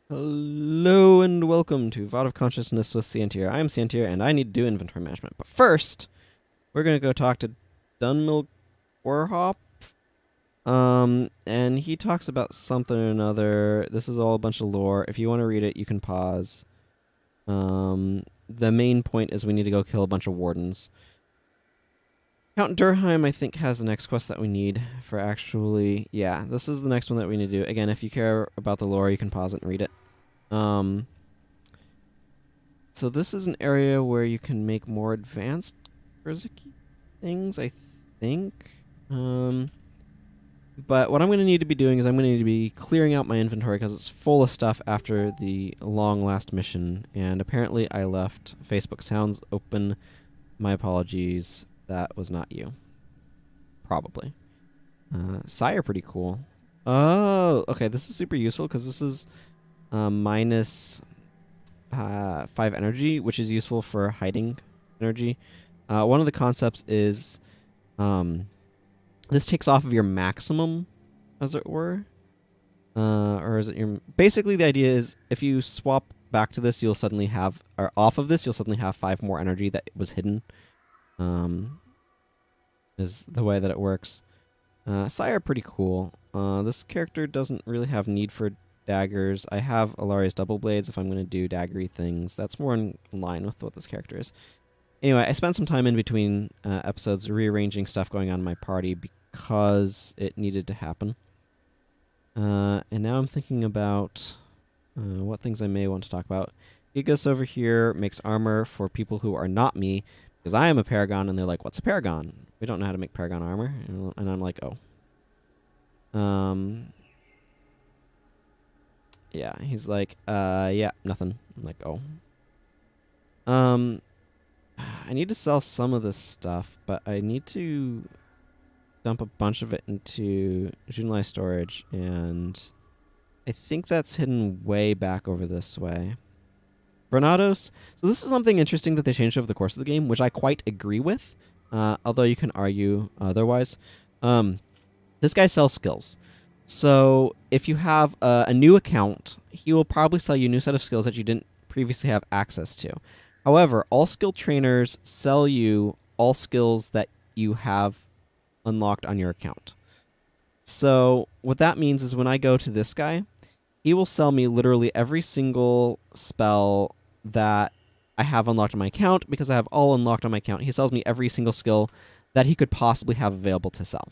Hello and welcome to VOD of Consciousness with Sientir. I'm Sientir and I need to do inventory management. But first, we're going to go talk to Dunmil Warhop. And he talks about something or another. This is all a bunch of lore. If you want to read it, you can pause. The main point is we need to go kill a bunch of wardens. Count Durheim, I think, has the next quest that we need for actually... Yeah, this is the next one that we need to do. Again, if you care about the lore, you can pause it and read it. So this is an area where you can make more advanced Kurzuki things, I think. But what I'm going to need to be doing is I'm going to need to be clearing out my inventory because it's full of stuff after the long last mission. And apparently I left Facebook Sounds open. My apologies. That was not you. Probably. Sire, pretty cool. Oh, okay. This is super useful because this is minus 5 energy, which is useful for hiding energy. One of the concepts is this takes off of your maximum, as it were. Or is it your... Basically, the idea is if you swap back to this, you'll suddenly have... Or off of this, you'll suddenly have 5 more energy that was hidden. Is the way that it works. Sire, pretty cool. This character doesn't really have need for daggers. I have Alaria's double blades if I'm going to do daggery things. That's more in line with what this character is. Anyway, I spent some time in between episodes rearranging stuff going on in my party because it needed to happen. And now I'm thinking about what things I may want to talk about. Gigos over here makes armor for people who are not me, because I am a paragon, and they're like, what's a paragon? We don't know how to make paragon armor. And I'm like, oh. Yeah, he's like, yeah, nothing. I'm like, oh. I need to sell some of this stuff, but I need to dump a bunch of it into Xunlai storage, and I think that's hidden way back over this way. Bernados. So this is something interesting that they changed over the course of the game, which I quite agree with, although you can argue otherwise. This guy sells skills. So if you have a new account, he will probably sell you a new set of skills that you didn't previously have access to. However, all skill trainers sell you all skills that you have unlocked on your account. So what that means is when I go to this guy, he will sell me literally every single spell that I have unlocked on my account because I have all unlocked on my account. He sells me every single skill that he could possibly have available to sell.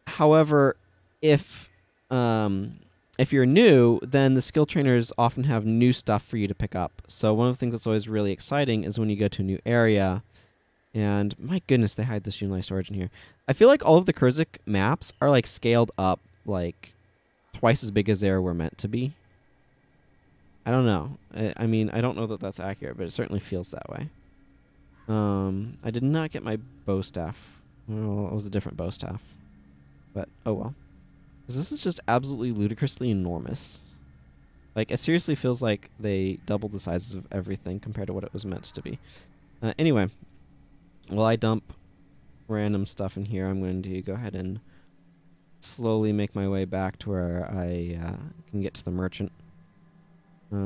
However, if you're new, then the skill trainers often have new stuff for you to pick up. So one of the things that's always really exciting is when you go to a new area, and my goodness, they hide the Xunlai storage in here. I feel like all of the Kurzik maps are like scaled up like twice as big as they were meant to be. I don't know. I mean, I don't know that that's accurate, but it certainly feels that way. I did not get my bow staff. Well, it was a different bow staff. But, oh well. This is just absolutely ludicrously enormous. Like, it seriously feels like they doubled the sizes of everything compared to what it was meant to be. Anyway, while I dump random stuff in here, I'm going to go ahead and slowly make my way back to where I can get to the merchant. Ooh,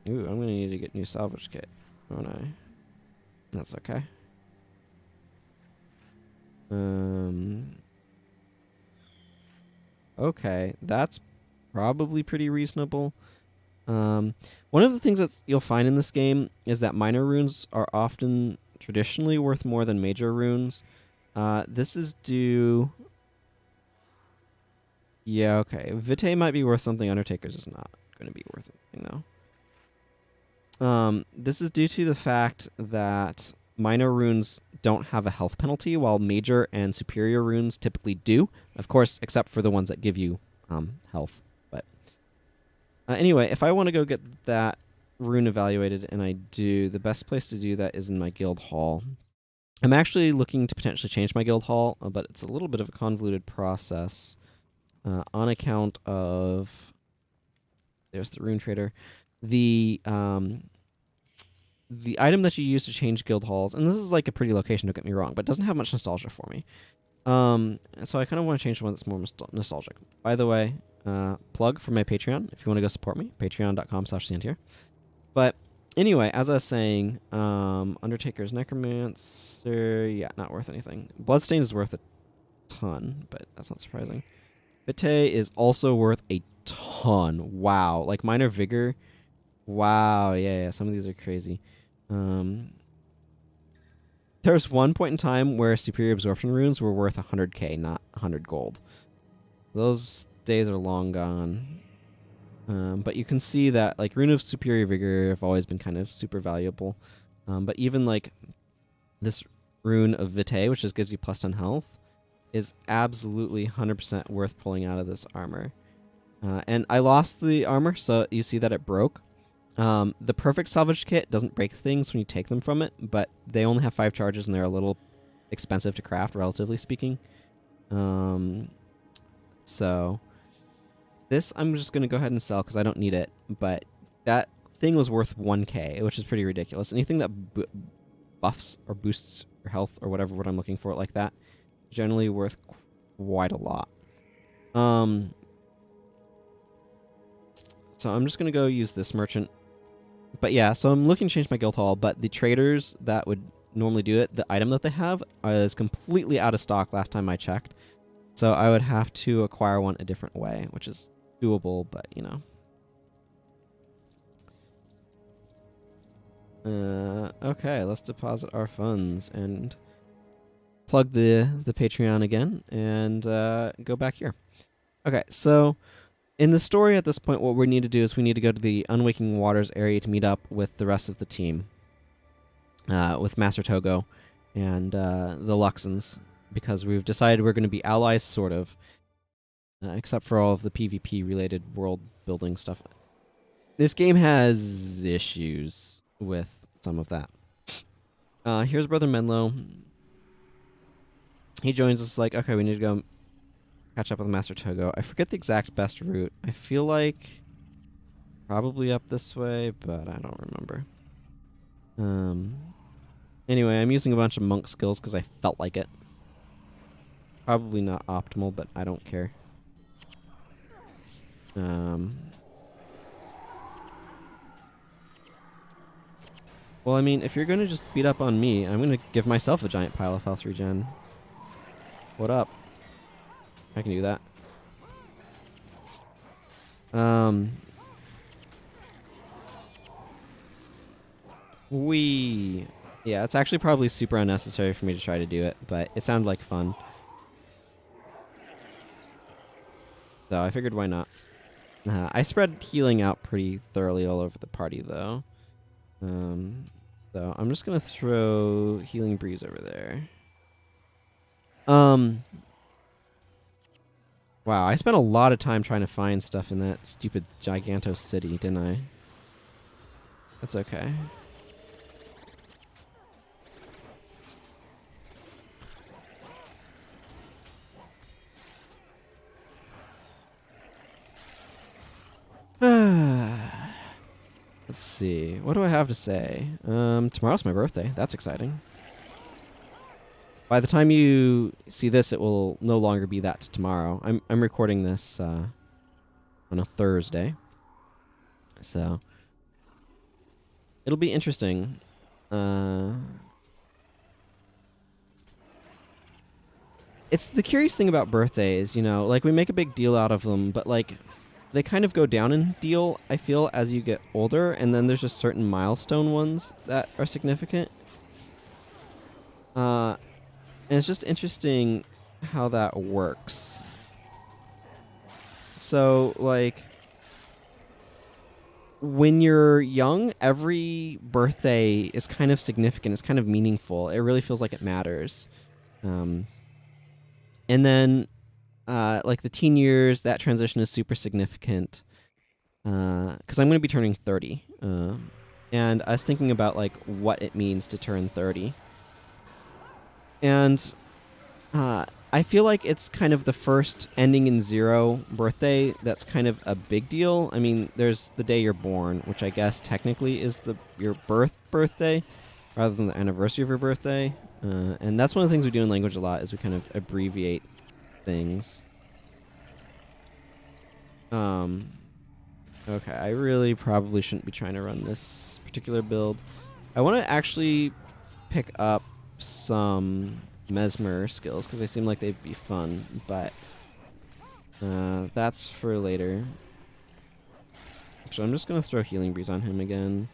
I'm going to need to get new salvage kit, won't I? That's okay. Okay, that's probably pretty reasonable. One of the things that you'll find in this game is that minor runes are often traditionally worth more than major runes. This is due... Yeah, okay. Vitae might be worth something. Undertaker's is not going to be worth anything, though. This is due to the fact that minor runes don't have a health penalty, while major and superior runes typically do. Of course, except for the ones that give you health. But anyway, if I want to go get that rune evaluated, and I do, the best place to do that is in my guild hall. I'm actually looking to potentially change my guild hall, but it's a little bit of a convoluted process on account of... There's the rune trader. The item that you use to change guild halls, and this is like a pretty location, don't get me wrong, but it doesn't have much nostalgia for me. So I kind of want to change to one that's more nostalgic. By the way, plug for my Patreon if you want to go support me, patreon.com/Sientir. But anyway, as I was saying, Undertaker's Necromancer, yeah, not worth anything. Bloodstain is worth a ton, but that's not surprising. Vitae is also worth a ton. Wow. Like Minor Vigor. Wow, yeah, some of these are crazy. There's one point in time where Superior Absorption runes were worth 100k, not 100 gold. Those days are long gone. But you can see that like Rune of Superior Vigor have always been kind of super valuable. But even like this Rune of Vitae, which just gives you plus 10 health, is absolutely 100% worth pulling out of this armor. And I lost the armor, so you see that it broke. The Perfect Salvage Kit doesn't break things when you take them from it, but they only have 5 charges and they're a little expensive to craft, relatively speaking. So this I'm just going to go ahead and sell because I don't need it, but that thing was worth 1k, which is pretty ridiculous. Anything that buffs or boosts your health or whatever what I'm looking for like that is generally worth quite a lot. So I'm just going to go use this merchant. But yeah, so I'm looking to change my guild hall, but the traders that would normally do it, the item that they have is completely out of stock last time I checked. So I would have to acquire one a different way, which is doable, but you know. Okay, let's deposit our funds and plug the Patreon again and go back here. Okay, so in the story at this point, what we need to do is we need to go to the Unwaking Waters area to meet up with the rest of the team. With Master Togo and the Luxons, because we've decided we're going to be allies, sort of. Except for all of the PvP-related world-building stuff. This game has issues with some of that. Here's Brother Menlo. He joins us like, okay, we need to go catch up with Master Togo. I forget the exact best route. I feel like probably up this way, but I don't remember. Anyway, I'm using a bunch of monk skills because I felt like it. Probably not optimal, but I don't care. Well, I mean, if you're going to just beat up on me, I'm going to give myself a giant pile of health regen. What up? I can do that. Yeah, it's actually probably super unnecessary for me to try to do it, but it sounded like fun. So I figured why not. I spread healing out pretty thoroughly all over the party, though. So I'm just going to throw Healing Breeze over there. Wow, I spent a lot of time trying to find stuff in that stupid Giganto city, didn't I? That's okay. Let's see. What do I have to say? Tomorrow's my birthday. That's exciting. By the time you see this, it will no longer be that tomorrow. I'm recording this on a Thursday, so it'll be interesting. It's the curious thing about birthdays, you know, like we make a big deal out of them, but like they kind of go down in deal, I feel, as you get older, and then there's just certain milestone ones that are significant. And it's just interesting how that works. So, like, when you're young, every birthday is kind of significant. It's kind of meaningful. It really feels like it matters. And then, like, the teen years, that transition is super significant. Because I'm going to be turning 30. And I was thinking about, like, what it means to turn 30. And I feel like it's kind of the first ending in 0 birthday that's kind of a big deal. I mean, there's the day you're born, which I guess technically is your birthday rather than the anniversary of your birthday. And that's one of the things we do in language a lot is we kind of abbreviate things. Okay, I really probably shouldn't be trying to run this particular build. I want to actually pick up some mesmer skills because they seem like they'd be fun, but that's for later. Actually, I'm just going to throw Healing Breeze on him again.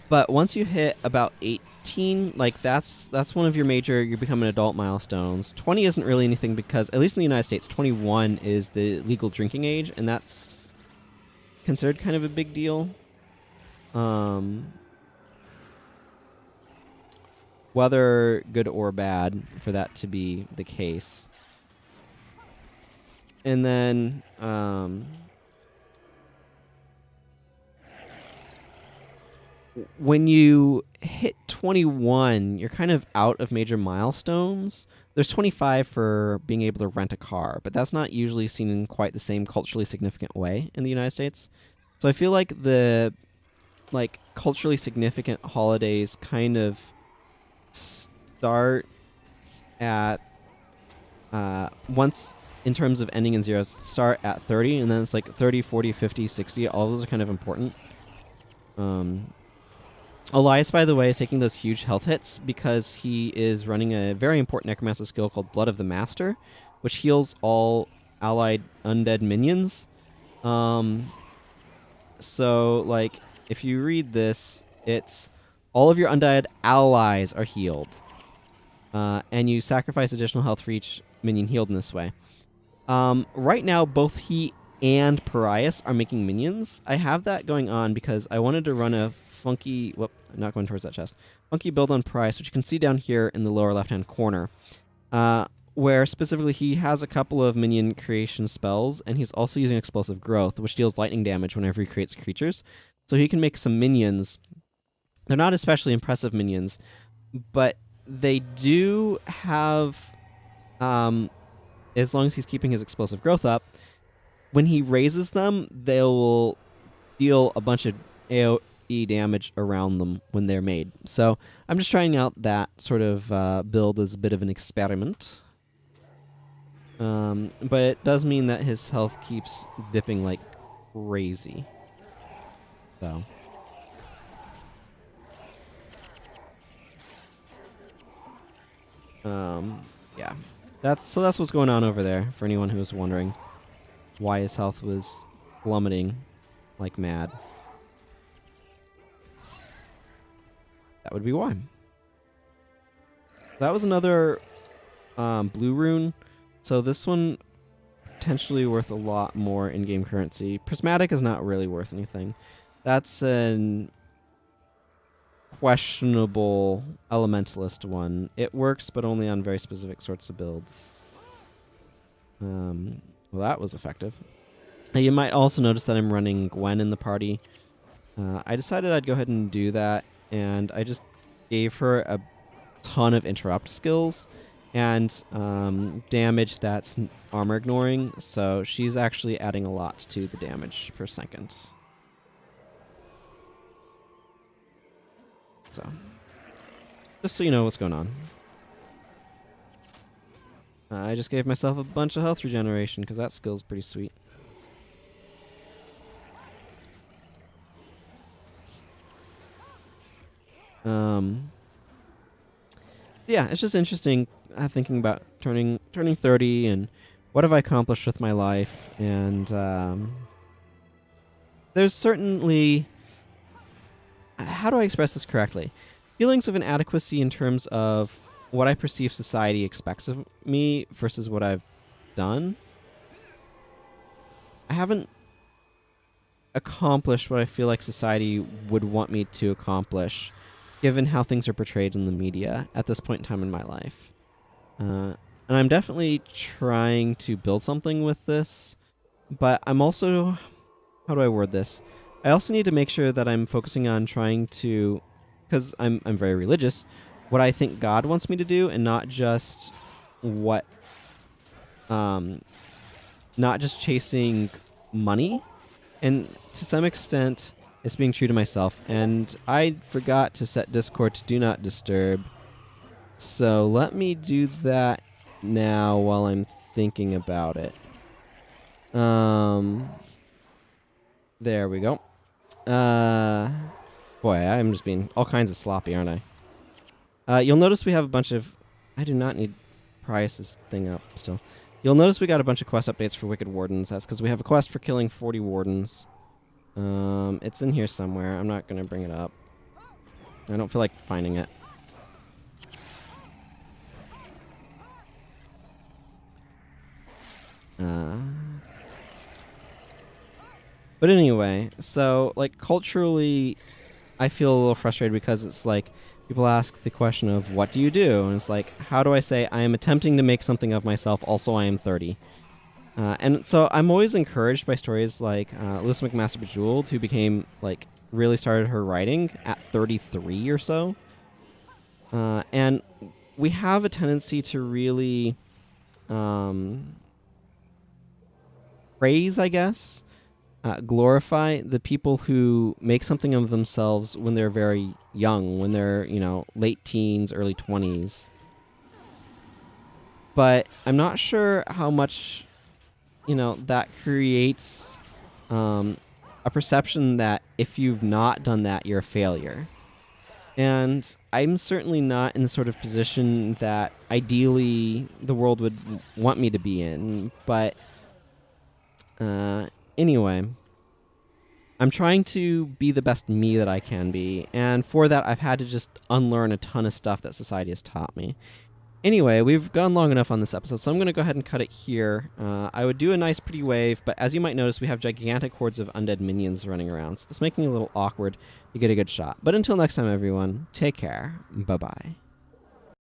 But once you hit about 18, like that's one of your major, you become an adult milestones. 20 isn't really anything because, at least in the United States, 21 is the legal drinking age, and that's considered kind of a big deal. Whether good or bad for that to be the case. And then, when you hit 21, you're kind of out of major milestones. There's 25 for being able to rent a car, but that's not usually seen in quite the same culturally significant way in the United States. So I feel like the culturally significant holidays kind of start at once in terms of ending in zeros, start at 30, and then it's like 30, 40, 50, 60. All those are kind of important. Elias, by the way, is taking those huge health hits because he is running a very important necromancer skill called Blood of the Master, which heals all allied undead minions. So, like, if you read this, it's all of your undead allies are healed. And you sacrifice additional health for each minion healed in this way. Right now, both he and Parias are making minions. I have that going on because I wanted to run a funky... Whoop, I'm not going towards that chest. Funky build on Parias, which you can see down here in the lower left-hand corner. Where specifically he has a couple of minion creation spells, and he's also using Explosive Growth, which deals lightning damage whenever he creates creatures. So he can make some minions. They're not especially impressive minions, but they do have, as long as he's keeping his Explosive Growth up, when he raises them, they'll deal a bunch of AoE damage around them when they're made. So I'm just trying out that sort of build as a bit of an experiment. But it does mean that his health keeps dipping like crazy. So. Yeah. That's what's going on over there, for anyone who was wondering why his health was plummeting like mad. That would be why. That was another blue rune. So this one potentially worth a lot more in-game currency. Prismatic is not really worth anything. That's an questionable elementalist one. It works, but only on very specific sorts of builds. Well, that was effective. You might also notice that I'm running Gwen in the party. I decided I'd go ahead and do that, and I just gave her a ton of interrupt skills and damage that's armor ignoring, so she's actually adding a lot to the damage per second. So, just so you know what's going on. I just gave myself a bunch of health regeneration because that skill's pretty sweet. Yeah, it's just interesting thinking about turning 30 and what have I accomplished with my life, and there's certainly, how do I express this correctly? Feelings of inadequacy in terms of what I perceive society expects of me versus what I've done. I haven't accomplished what I feel like society would want me to accomplish, given how things are portrayed in the media at this point in time in my life. And I'm definitely trying to build something with this, but I'm also, how do I word this? I also need to make sure that I'm focusing on trying to, because I'm very religious, what I think God wants me to do, and not just what, not just chasing money. And to some extent, It's being true to myself. And I forgot to set Discord to Do Not Disturb. So let me do that now while I'm thinking about it. There we go. Boy, I'm just being all kinds of sloppy, aren't I? You'll notice we have a bunch of... I do not need Prius's thing up still. You'll notice we got a bunch of quest updates for Wicked Wardens. That's because we have a quest for killing 40 Wardens. It's in here somewhere. I'm not going to bring it up. I don't feel like finding it. But anyway, so, like, culturally, I feel a little frustrated because it's like, people ask the question of, what do you do? And it's like, how do I say, I am attempting to make something of myself, also I am 30. And so I'm always encouraged by stories like Alyssa McMaster Bejeweled, who became, like, really started her writing at 33 or so. And we have a tendency to really praise, I guess, glorify the people who make something of themselves when they're very young, when they're, late teens, early 20s. But I'm not sure how much, that creates a perception that if you've not done that, you're a failure. And I'm certainly not in the sort of position that ideally the world would want me to be in. But anyway, I'm trying to be the best me that I can be. And for that, I've had to just unlearn a ton of stuff that society has taught me. Anyway, we've gone long enough on this episode, so I'm going to go ahead and cut it here. I would do a nice pretty wave, but as you might notice, we have gigantic hordes of undead minions running around, so this making it a little awkward to get a good shot. But until next time, everyone, take care. Bye-bye.